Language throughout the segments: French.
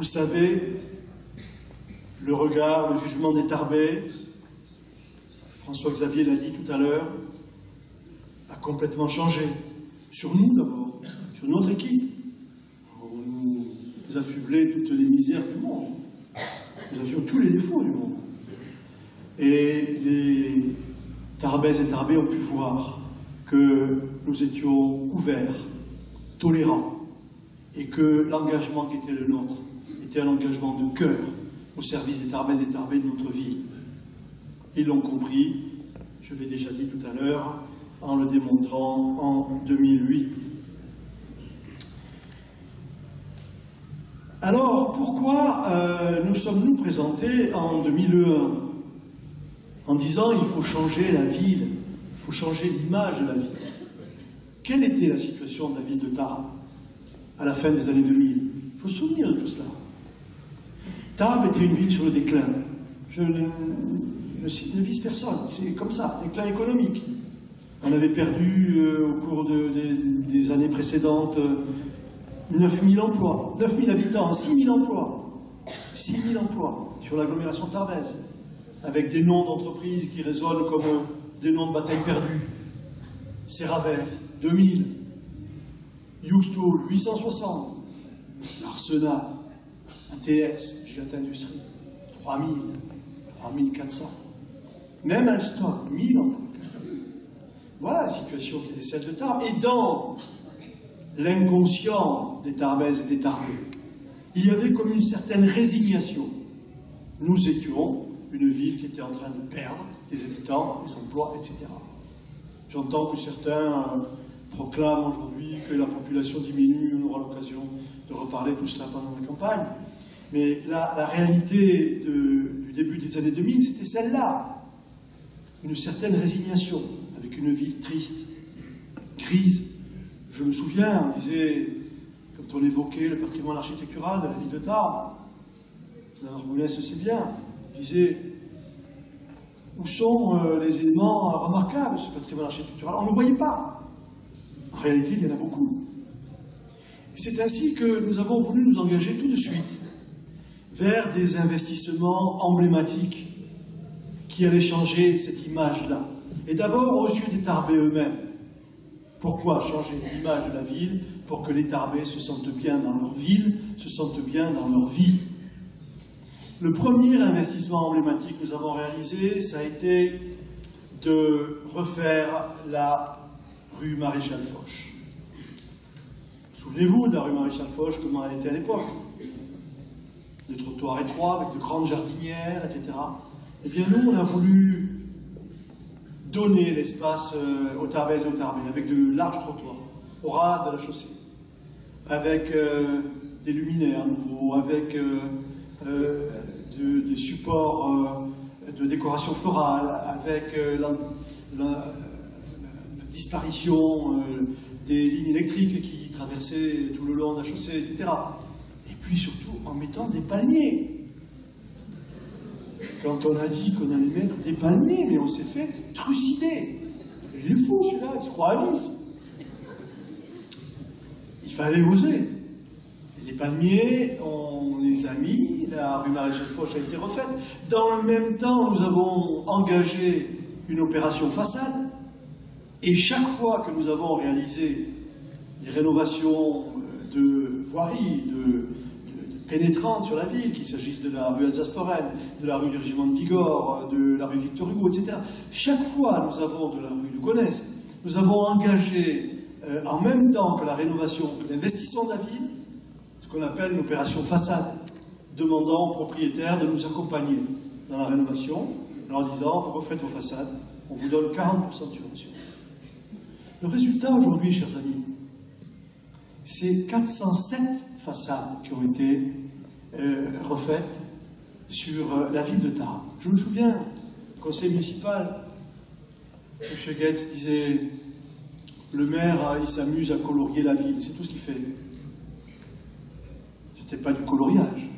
le savez, le regard, le jugement des Tarbais, François-Xavier l'a dit tout à l'heure, a complètement changé. Sur nous d'abord, sur notre équipe. On nous affublait toutes les misères du monde. Nous avions tous les défauts du monde. Et les Tarbaises et Tarbais ont pu voir que nous étions ouverts, tolérants, et que l'engagement qui était le nôtre était un engagement de cœur au service des Tarbaises et Tarbais de notre ville. Ils l'ont compris, je l'ai déjà dit tout à l'heure, en le démontrant en 2008. Alors, pourquoi nous sommes-nous présentés en 2001 en disant il faut changer la ville, il faut changer l'image de la ville? Quelle était la situation de la ville de Tarbes à la fin des années 2000? Il faut se souvenir de tout cela. Tarbes était une ville sur le déclin. Je ne vise personne, c'est comme ça, déclin économique. On avait perdu au cours des années précédentes 9000 emplois, 9000 habitants, 6000 emplois. 6000 emplois sur l'agglomération tarbaise, avec des noms d'entreprises qui résonnent comme des noms de batailles perdues. Serravert, 2000. Youxtool, 860. L'Arsenal, ATS, Giat Industrie, 3000, 3400. Même Alstom, 1000 emplois. Voilà la situation qui était celle de Tarbes. Et dans l'inconscient des Tarbaises et des Tarbais, il y avait comme une certaine résignation. Nous étions une ville qui était en train de perdre des habitants, des emplois, etc. J'entends que certains proclament aujourd'hui que la population diminue, on aura l'occasion de reparler de tout cela pendant la campagne. Mais la réalité du début des années 2000, c'était celle-là. Une certaine résignation, avec une ville triste, grise. Je me souviens, on disait, quand on évoquait le patrimoine architectural de la ville de Tarbes, Mme Arbounès le sait bien, on disait, où sont les éléments remarquables de ce patrimoine architectural? On ne le voyait pas. En réalité, il y en a beaucoup. Et c'est ainsi que nous avons voulu nous engager tout de suite vers des investissements emblématiques qui allaient changer cette image-là. Et d'abord aux yeux des Tarbais eux-mêmes. Pourquoi changer l'image de la ville? Pour que les Tarbais se sentent bien dans leur ville, se sentent bien dans leur vie. Le premier investissement emblématique que nous avons réalisé, ça a été de refaire la rue Maréchal Foch. Souvenez-vous de la rue Maréchal Foch, comment elle était à l'époque. Des trottoirs étroits, avec de grandes jardinières, etc. Eh bien nous, on a voulu donner l'espace aux Tarbaises et aux Tarbais, avec de larges trottoirs, au ras de la chaussée, avec des luminaires nouveaux, avec des supports de décoration florale, avec la disparition des lignes électriques qui traversaient tout le long de la chaussée, etc. Et puis surtout en mettant des palmiers. Quand on a dit qu'on allait mettre des palmiers, mais on s'est fait trucider. Il est fou celui-là, il se croit à Nice. Il fallait oser. Et les palmiers, on les a mis, la rue Maréchal Foch a été refaite. Dans le même temps, nous avons engagé une opération façade. Et chaque fois que nous avons réalisé des rénovations de voiries, pénétrantes sur la ville, qu'il s'agisse de la rue Alsace-Lorraine, de la rue du Régiment de Bigorre, de la rue Victor Hugo, etc. Chaque fois, nous avons, de la rue de Gonesse, nous avons engagé, en même temps que la rénovation, que l'investissement de la ville, ce qu'on appelle une opération façade, demandant aux propriétaires de nous accompagner dans la rénovation, en leur disant, vous refaites vos façades, on vous donne 40% de subvention. Le résultat aujourd'hui, chers amis, c'est 407 façades qui ont été refaites sur la ville de Tarbes. Je me souviens, au conseil municipal, M. Goetz disait le maire, il s'amuse à colorier la ville, c'est tout ce qu'il fait. C'était pas du coloriage,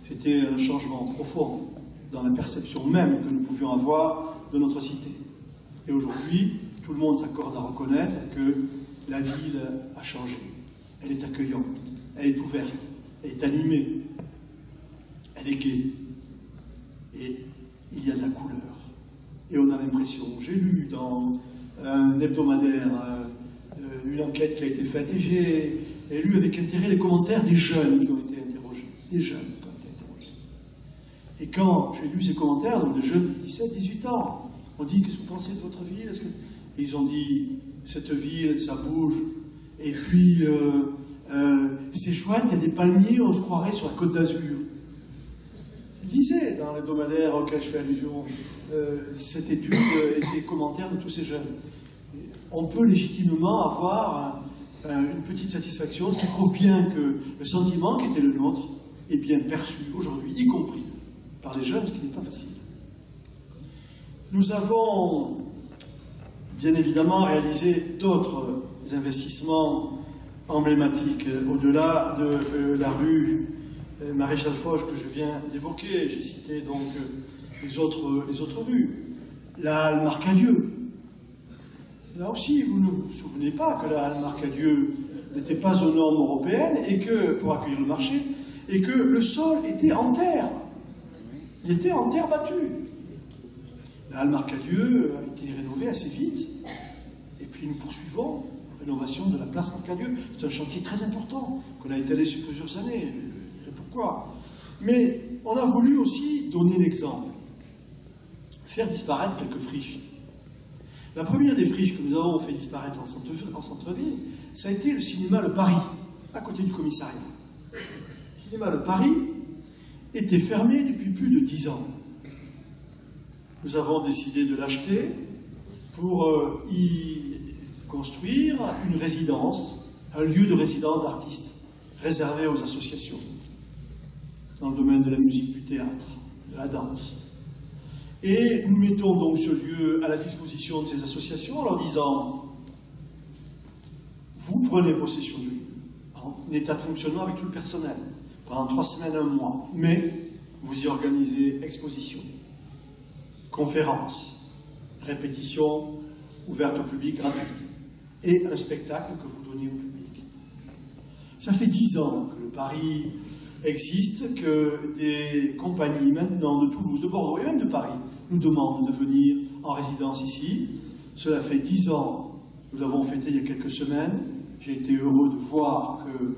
c'était un changement profond dans la perception même que nous pouvions avoir de notre cité. Et aujourd'hui, tout le monde s'accorde à reconnaître que la ville a changé. Elle est accueillante, elle est ouverte, elle est animée. elle est gaie. Et il y a de la couleur. Et on a l'impression, j'ai lu dans un hebdomadaire une enquête qui a été faite, et j'ai lu avec intérêt les commentaires des jeunes qui ont été interrogés. Des jeunes qui ont été interrogés. Et quand j'ai lu ces commentaires, donc des jeunes de 17, 18 ans, on dit, qu'est-ce que vous pensez de votre ville? Et ils ont dit, cette ville, ça bouge. Et puis, c'est chouette, il y a des palmiers, on se croirait sur la Côte d'Azur. C'est disait dans l'hebdomadaire auquel je fais allusion, cette étude et ces commentaires de tous ces jeunes. On peut légitimement avoir une petite satisfaction, ce qui prouve bien que le sentiment qui était le nôtre est bien perçu aujourd'hui, y compris par les jeunes, ce qui n'est pas facile. Nous avons bien évidemment réalisé d'autres investissements emblématiques au-delà de la rue Maréchal Foch que je viens d'évoquer. J'ai cité donc les autres rues. La halle Marcadieu. Là aussi, vous ne vous souvenez pas que la halle Marcadieu n'était pas aux normes européennes et que, pour accueillir le marché, et que le sol était en terre. Il était en terre battue. La halle Marcadieu a été rénovée assez vite. Et puis nous poursuivons la rénovation de la place Marcadieu. C'est un chantier très important qu'on a étalé sur plusieurs années. Je dirai pourquoi. Mais on a voulu aussi donner l'exemple. Faire disparaître quelques friches. La première des friches que nous avons fait disparaître en centre-ville, ça a été le cinéma Le Paris, à côté du commissariat. Le cinéma Le Paris était fermé depuis plus de 10 ans. Nous avons décidé de l'acheter pour y construire une résidence, un lieu de résidence d'artistes, réservé aux associations, dans le domaine de la musique, du théâtre, de la danse. Et nous mettons donc ce lieu à la disposition de ces associations en leur disant, vous prenez possession du lieu, en état de fonctionnement avec tout le personnel, pendant 3 semaines, 1 mois, mais vous y organisez exposition, conférences, répétitions ouvertes au public, gratuites, et un spectacle que vous donnez au public. Ça fait 10 ans que le Paris existe, que des compagnies maintenant de Toulouse, de Bordeaux et même de Paris nous demandent de venir en résidence ici. Cela fait 10 ans, nous l'avons fêté il y a quelques semaines. J'ai été heureux de voir que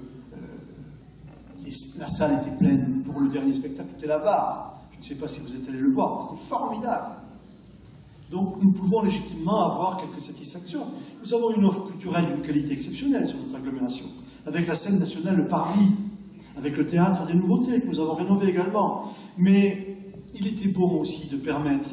la salle était pleine pour le dernier spectacle, c'était la VAR. Je ne sais pas si vous êtes allés le voir, c'était formidable. Donc nous pouvons légitimement avoir quelques satisfactions. Nous avons une offre culturelle d'une qualité exceptionnelle sur notre agglomération, avec la scène nationale Le Parvis, avec le théâtre des nouveautés que nous avons rénové également. Mais il était bon aussi de permettre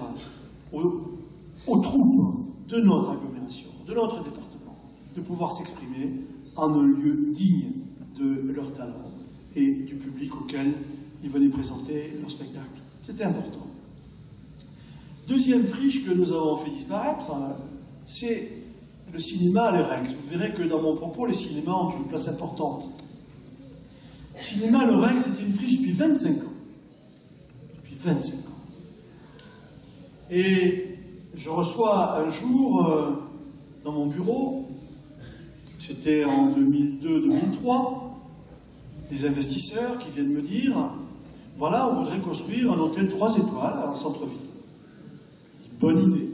aux troupes de notre agglomération, de notre département, de pouvoir s'exprimer en un lieu digne de leur talent et du public auquel ils venaient présenter leur spectacle. C'était important. Deuxième friche que nous avons fait disparaître, c'est le cinéma à l'Erex. Vous verrez que dans mon propos, les cinémas ont une place importante. Le cinéma à l'Erex, c'était une friche depuis 25 ans. Depuis 25 ans. Et je reçois un jour, dans mon bureau, c'était en 2002-2003, des investisseurs qui viennent me dire, voilà, on voudrait construire un hôtel 3 étoiles en centre-ville. Bonne idée.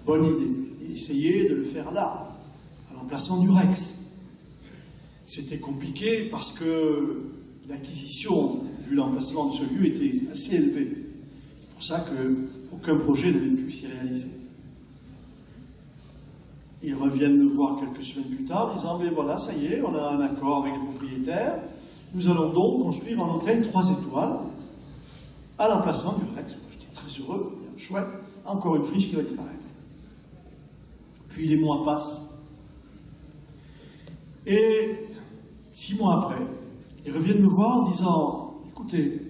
Bonne idée. Et essayer de le faire là, à l'emplacement du Rex. C'était compliqué parce que l'acquisition, vu l'emplacement de ce lieu, était assez élevée. C'est pour ça qu'aucun projet n'avait pu s'y réaliser. Ils reviennent me voir quelques semaines plus tard en disant, mais voilà, ça y est, on a un accord avec les propriétaires. Nous allons donc construire un hôtel 3 étoiles à l'emplacement du Rex. J'étais très heureux, bien chouette, encore une friche qui va disparaître. Puis les mois passent. Et 6 mois après, ils reviennent me voir en disant, écoutez,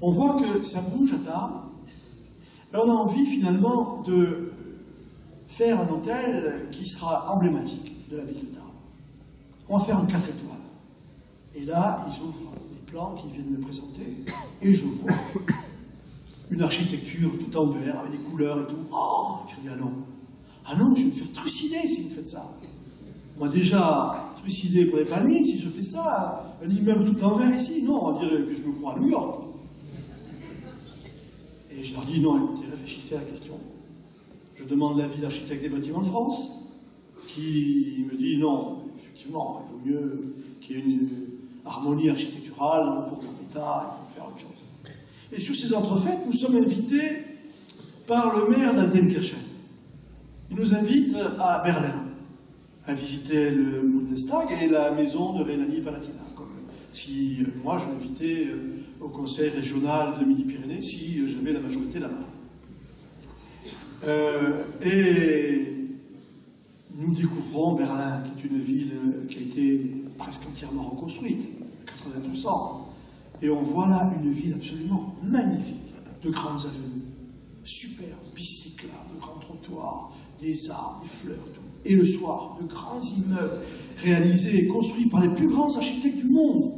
on voit que ça bouge à Tarbes, et on a envie finalement de faire un hôtel qui sera emblématique de la ville de Tarbes. On va faire un 4 étoiles. Et là, ils ouvrent les plans qu'ils viennent me présenter, et je vois une architecture tout en vert, avec des couleurs et tout. Oh, je dis, ah non. Ah non, je vais me faire trucider si vous faites ça. Moi déjà, trucider pour les palmiers, si je fais ça, un immeuble tout en vert ici, non, on dirait que je me crois à New York. leur dis non, écoutez, réfléchissez à la question. Je demande l'avis d'Architectes des Bâtiments de France, qui me dit non, effectivement, il vaut mieux qu'il y ait une harmonie architecturale dans le cours d'État, il faut faire autre chose. Et sur ces entrefaites, nous sommes invités par le maire d'Altenkirchen. Il nous invite à Berlin, à visiter le Bundestag et la maison de Rhénanie-Palatinat, comme si moi je l'invitais au conseil régional de Midi-Pyrénées si j'avais la majorité là-bas. Et nous découvrons Berlin, qui est une ville qui a été presque entièrement reconstruite, 80%. Et on voit là une ville absolument magnifique, de grandes avenues, superbes, pistes cyclables, de grands trottoirs, des arbres, des fleurs, tout. Et le soir, de grands immeubles réalisés et construits par les plus grands architectes du monde,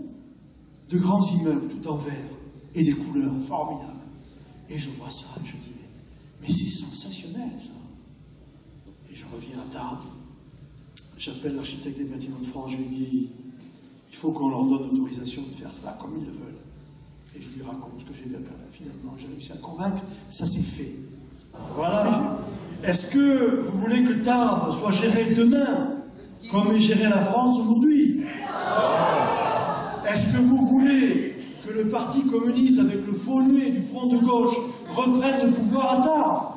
de grands immeubles tout en verre et des couleurs formidables. Et je vois ça, et je dis, mais c'est sensationnel ça. Et je reviens à Tarbes, j'appelle l'architecte des Bâtiments de France, je lui dis, il faut qu'on leur donne l'autorisation de faire ça comme ils le veulent. Et je lui raconte ce que j'ai vu à Berlin. Finalement, j'ai réussi à le convaincre, ça s'est fait. Voilà. Est-ce que vous voulez que Tarbes soit géré demain comme est gérée la France aujourd'hui? Est-ce que vous voulez que le Parti communiste, avec le faux nez du front de gauche, reprenne le pouvoir à Tarbes?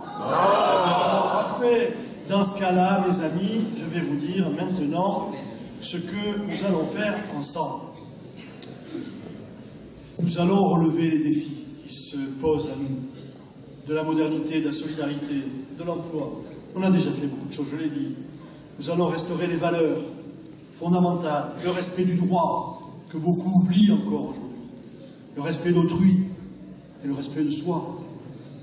Parfait. Dans ce cas-là, mes amis, je vais vous dire maintenant ce que nous allons faire ensemble. Nous allons relever les défis qui se posent à nous, de la modernité, de la solidarité, de l'emploi. On a déjà fait beaucoup de choses, je l'ai dit. Nous allons restaurer les valeurs fondamentales, le respect du droit, que beaucoup oublient encore aujourd'hui, le respect d'autrui et le respect de soi.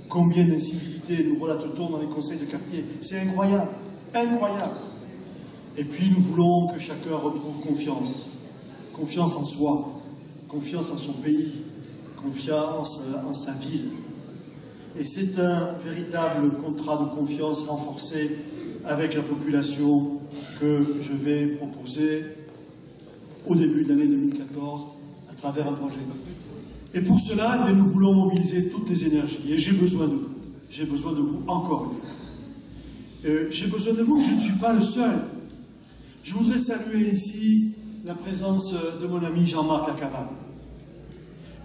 Combien d'incivilités nous relate-t-on dans les conseils de quartier? C'est incroyable, incroyable. Et puis nous voulons que chacun retrouve confiance. Confiance en soi, confiance en son pays, confiance en sa ville. Et c'est un véritable contrat de confiance renforcé avec la population que je vais proposer au début de l'année 2014 à travers un projet. Et pour cela, nous voulons mobiliser toutes les énergies. Et j'ai besoin de vous. J'ai besoin de vous encore une fois. J'ai besoin de vous, je ne suis pas le seul. Je voudrais saluer ici la présence de mon ami Jean-Marc Acabal.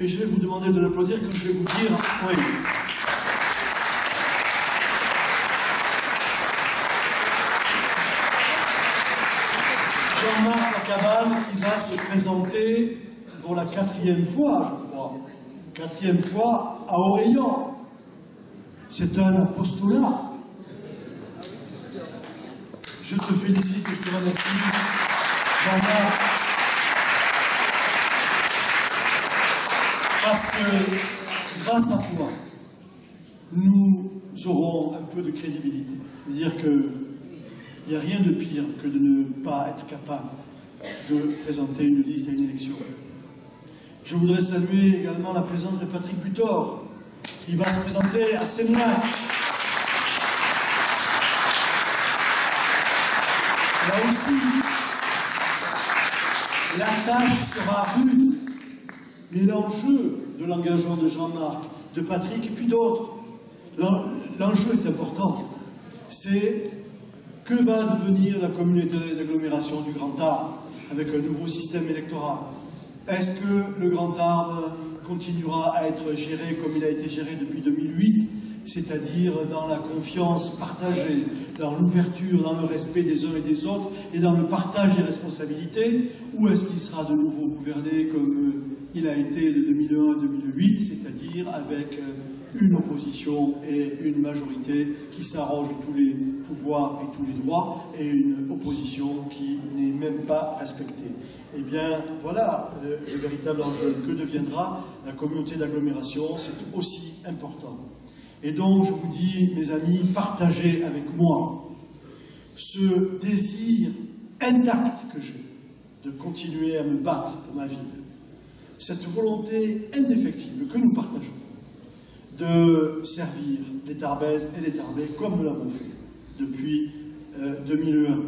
Et je vais vous demander de l'applaudir quand je vais vous dire... Oui. Jean-Marc Acabal qui va se présenter pour la 4e fois, je crois. 4e fois à Orléans. C'est un apostolat. Je te félicite et je te remercie, Jean-Marc, parce que grâce à toi, nous aurons un peu de crédibilité. C'est-à-dire qu'il n'y a rien de pire que de ne pas être capable de présenter une liste à une élection. Je voudrais saluer également la présence de Patrick Butor, qui va se présenter à Séminac. Là aussi, la tâche sera rude, mais l'enjeu de l'engagement de Jean-Marc, de Patrick et puis d'autres, l'enjeu est important. C'est que va devenir la communauté d'agglomération du Grand Tarbes avec un nouveau système électoral. Est-ce que le Grand Tarbes continuera à être géré comme il a été géré depuis 2008, c'est-à-dire dans la confiance partagée, dans l'ouverture, dans le respect des uns et des autres, et dans le partage des responsabilités, ou est-ce qu'il sera de nouveau gouverné comme il a été de 2001 à 2008, c'est-à-dire avec une opposition et une majorité qui s'arroge tous les pouvoirs et tous les droits, et une opposition qui n'est même pas respectée? Eh bien, voilà le véritable enjeu. Que deviendra la communauté d'agglomération? C'est aussi important. Et donc, je vous dis, mes amis, partagez avec moi ce désir intact que j'ai de continuer à me battre pour ma ville. Cette volonté indéfectible que nous partageons de servir les Tarbaises et les Tarbais comme nous l'avons fait depuis 2001.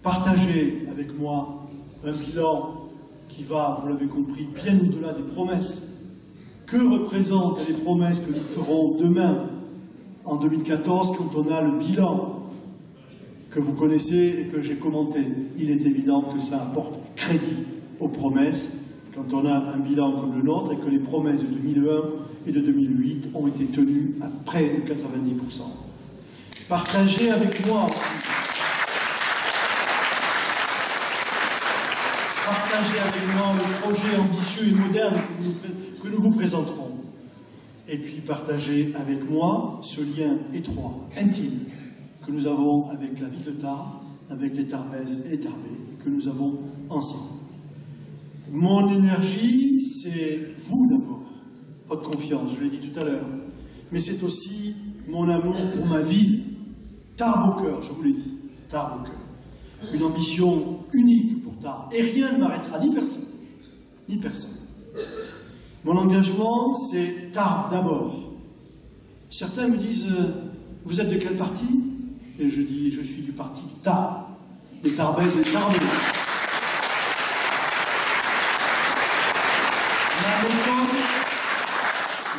Partagez avec moi un bilan qui va, vous l'avez compris, bien au-delà des promesses Que représentent les promesses que nous ferons demain, en 2014, quand on a le bilan que vous connaissez et que j'ai commenté? Il est évident que ça apporte crédit aux promesses quand on a un bilan comme le nôtre et que les promesses de 2001 et de 2008 ont été tenues à près de 90%. Partagez avec moi aussi. Partagez avec moi le projet ambitieux et moderne que nous vous présenterons. Et puis partagez avec moi ce lien étroit, intime, que nous avons avec la ville de Tarbes, avec les Tarbaises et les Tarbais, et que nous avons ensemble. Mon énergie, c'est vous d'abord, votre confiance, je l'ai dit tout à l'heure, mais c'est aussi mon amour pour ma ville, Tarbes au cœur, je vous l'ai dit, Tarbes au cœur. Une ambition unique pour Tarbes, et rien ne m'arrêtera, ni personne, ni personne. Mon engagement, c'est Tarbes d'abord. Certains me disent, vous êtes de quel parti? Et je dis, je suis du parti Tarbes, des Tarbaises et Tarbais.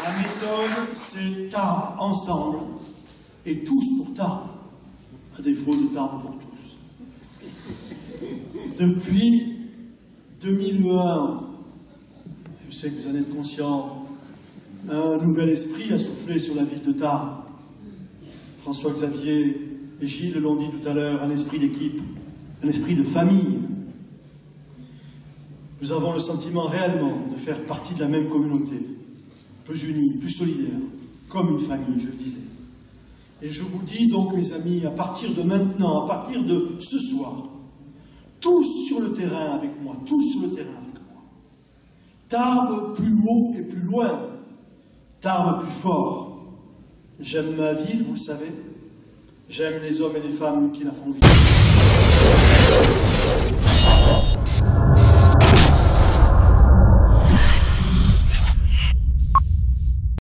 La méthode, c'est Tarbes ensemble, et tous pour Tarbes, à défaut de Tarbes pour tous. Depuis 2001, je sais que vous en êtes conscients, un nouvel esprit a soufflé sur la ville de Tarbes. François-Xavier et Gilles l'ont dit tout à l'heure, un esprit d'équipe, un esprit de famille. Nous avons le sentiment réellement de faire partie de la même communauté, plus unie, plus solidaire, comme une famille, je le disais. Et je vous dis donc, mes amis, à partir de maintenant, à partir de ce soir, tous sur le terrain avec moi, tous sur le terrain avec moi. Tarbes plus haut et plus loin, Tarbes plus fort. J'aime ma ville, vous le savez. J'aime les hommes et les femmes qui la font vivre.